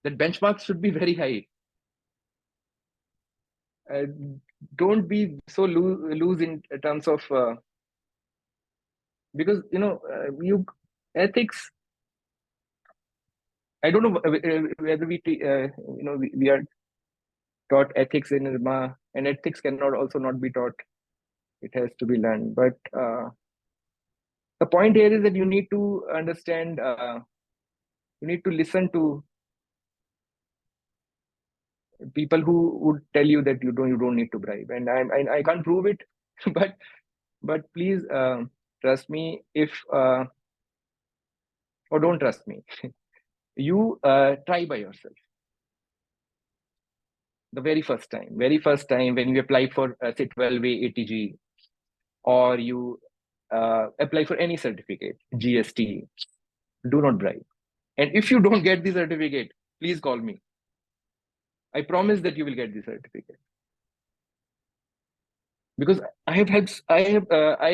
That benchmark should be very high. uh, don't be so loose in terms of because you ethics. I don't know whether we are taught ethics in IRMA, and ethics cannot also not be taught. It has to be learned. But the point here is that you need to understand. You need to listen to people who would tell you that you don't need to bribe, and I can't prove it, but please trust me if or don't trust me. You try by yourself the very first time when you apply for say 12A ATG, or you apply for any certificate, GST, do not bribe. And if you don't get the certificate, please call me. I promise that you will get the certificate, because I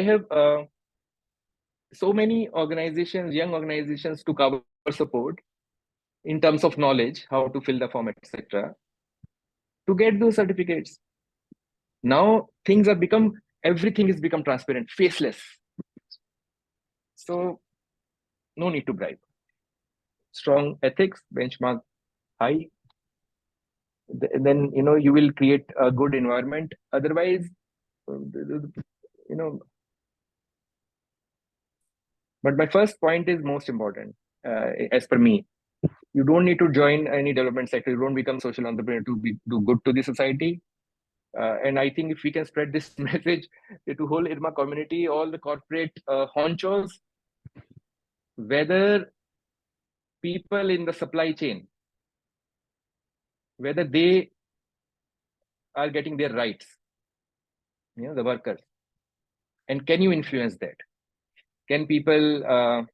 have so many organizations, young organizations, to cover support in terms of knowledge, how to fill the form, etc., to get those certificates. Now everything is become transparent, faceless. So no need to bribe. Strong ethics, benchmark high, then you will create a good environment. Otherwise, you know. But my first point is most important, as per me. You don't need to join any development sector. You don't become social entrepreneur to do good to the society. And I think if we can spread this message to whole IRMA community, all the corporate honchos, whether people in the supply chain, whether they are getting their rights, the workers, and can you influence that? Can people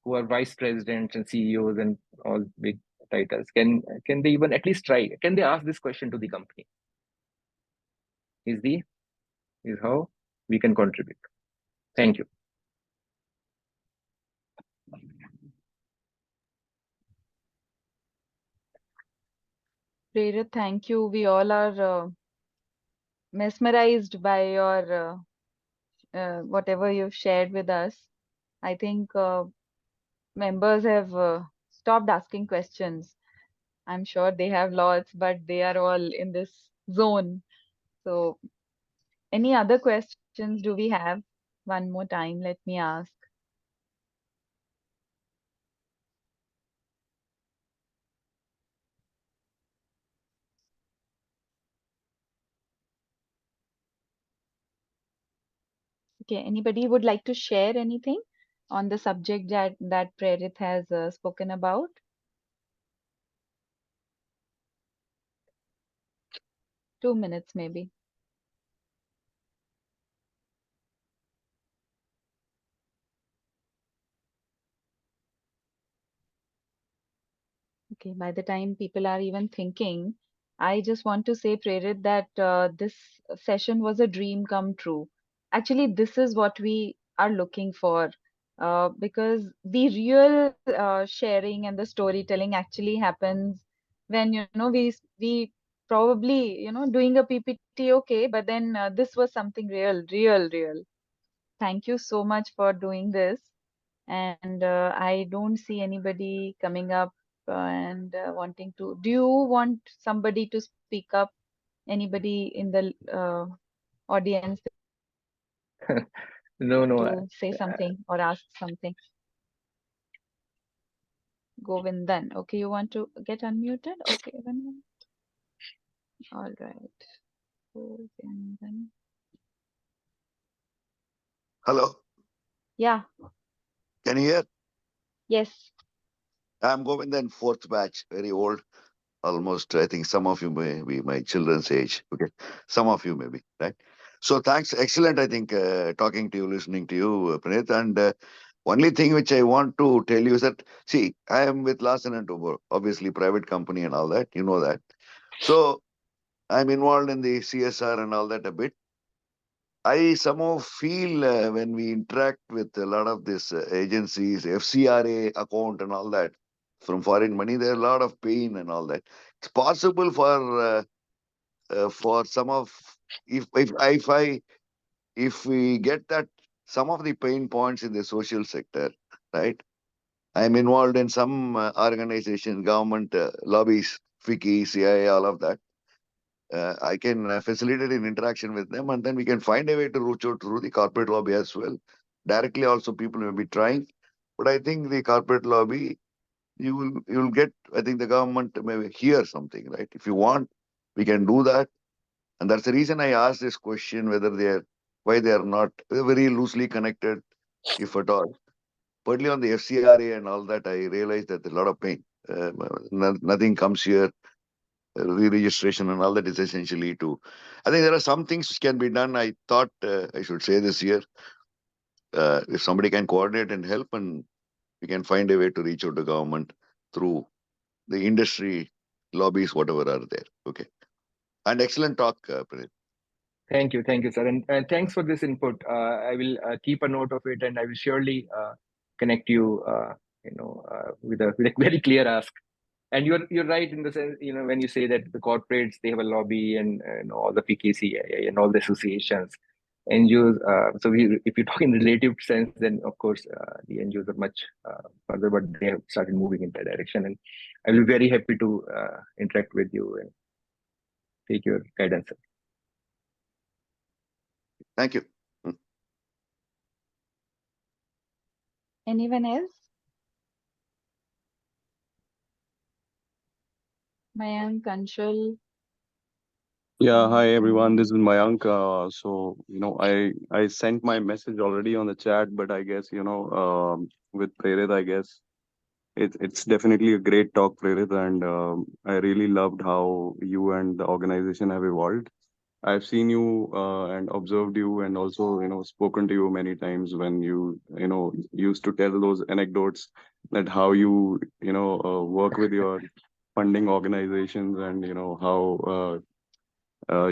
who are vice presidents and CEOs and all big titles, can they even at least try? Can they ask this question to the company? Is how we can contribute. Thank you. Prerit, thank you. We all are mesmerized by your whatever you've shared with us. I think members have stopped asking questions. I'm sure they have lots, but they are all in this zone. So, any other questions do we have? One more time, let me ask. Okay, anybody would like to share anything on the subject that Prerit has spoken about? Two minutes, maybe. Okay, by the time people are even thinking, I just want to say, Prerit, that this session was a dream come true. Actually, this is what we are looking for, because the real sharing and the storytelling actually happens when, we probably, doing a PPT, okay, but then this was something real, real, real. Thank you so much for doing this. And I don't see anybody coming up and wanting to. Do you want somebody to speak up? Anybody in the audience that would like No, no. to say something or ask something? Govindan. Okay, you want to get unmuted? Okay, then. All right. Govindan. Hello, Yeah, can you hear? yes. I'm going then fourth batch, very old. Almost, I think some of you may be my children's age. Okay, some of you may be, right? So thanks, excellent. I think talking to you, listening to you, Prerit. And only thing which I want to tell you is that, see, I am with Larsen and Toubro, obviously private company and all that. You know that. So I'm involved in the CSR and all that a bit. I somehow feel when we interact with a lot of these agencies, FCRA account and all that, from foreign money, there are a lot of pain and all that. It's possible for some of, if we get that some of the pain points in the social sector, right? I'm involved in some organization, government lobbies, FICI, CIA, all of that. I can facilitate an interaction with them, and then we can find a way to reach out through the corporate lobby as well. Directly, also people may be trying, but I think the corporate lobby, you'll get. I think the government may hear something, right? If you want, we can do that, and that's the reason I asked this question: whether why they are not very loosely connected, if at all. Partly on the FCRA and all that, I realized that there's a lot of pain. Nothing comes here, re-registration and all that is essentially to. I think there are some things which can be done. I thought I should say this here. If somebody can coordinate and help, and we can find a way to reach out to government through the industry lobbies, whatever are there. Okay. And excellent talk, Prerit. Thank you, sir, and thanks for this input. I will keep a note of it, and I will surely connect you, with a very clear ask. And you're right in the sense, when you say that the corporates, they have a lobby, and all the PKC and all the associations, NGOs. So if you talk in relative sense, then of course the NGOs are much further, but they have started moving in that direction. And I will be very happy to interact with you and take your guidance. Thank you. Anyone else? Mayank, Anshul. Yeah, hi everyone. This is Mayank. I sent my message already on the chat, but I guess with Prerit, I guess it's definitely a great talk, Prerit, and I really loved how you and the organization have evolved. I've seen you and observed you, and also spoken to you many times when you used to tell those anecdotes that how you work with your funding organizations, and how.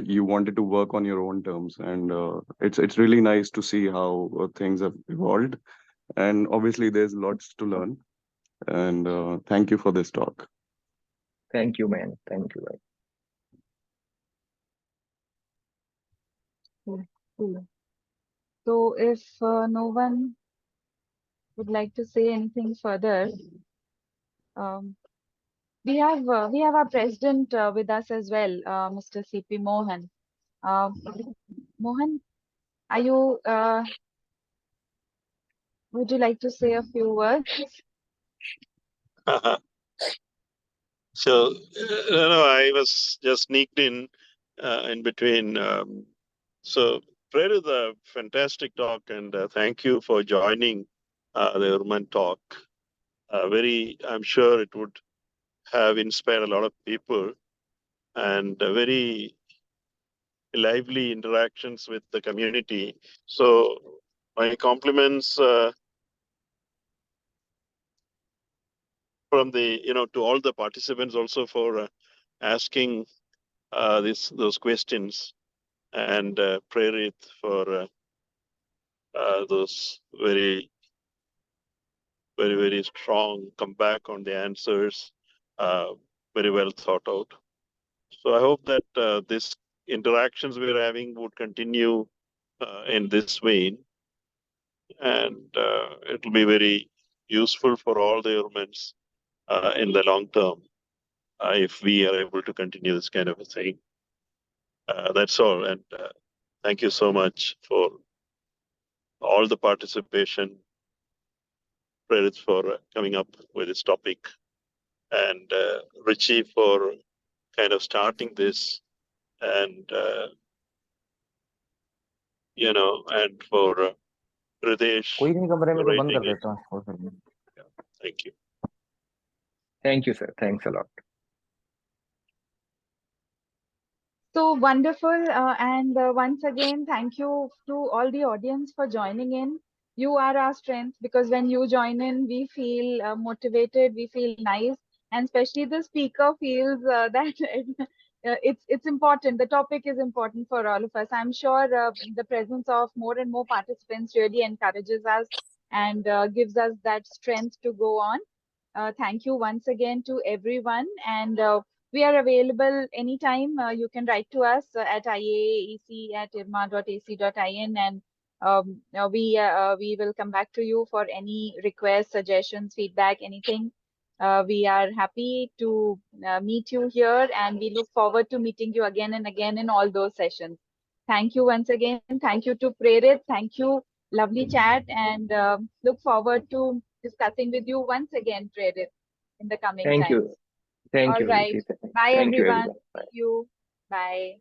You wanted to work on your own terms, and it's really nice to see how things have evolved, and obviously there's lots to learn, and thank you for this talk. Thank you, man. Thank you. Cool. So if no one would like to say anything further, um, we have our president with us as well, Mr. CP Mohan. Mohan, are you? Would you like to say a few words? So, no, I was just sneaked in between. So, Prerit is a fantastic talk, and thank you for joining the IRMAN talk. I'm sure it would have inspired a lot of people, and very lively interactions with the community. So, my compliments from to all the participants also for asking those questions, and Prerit for those very, very, very strong comeback on the answers, very well thought out. So I hope that this interactions we're having would continue in this vein, and it will be very useful for all the governments in the long term if we are able to continue this kind of a thing. That's all, and thank you so much for all the participation, Prerit for coming up with this topic, and Richie for kind of starting this, and and for Pradesh. कोई नहीं कमरे में तो बंद कर narrating it. देता हूँ Yeah, thank you. Thank you, sir. Thanks a lot. So wonderful. And once again, thank you to all the audience for joining in. You are our strength because when you join in, we feel motivated, we feel nice, and especially the speaker feels that it's important. The topic is important for all of us. I'm sure the presence of more and more participants really encourages us and gives us that strength to go on. Thank you once again to everyone. And we are available anytime. You can write to us at iaec@irma.ac.in, and we will come back to you for any requests, suggestions, feedback, anything. We are happy to meet you here, and we look forward to meeting you again and again in all those sessions. Thank you once again. Thank you to Prerit. Thank you. Lovely chat, and look forward to discussing with you once again, Prerit, in the coming Thank times. you. Thank All you, right. Vinity. Bye, Thank you, everyone. everyone. Bye. Thank you. Bye.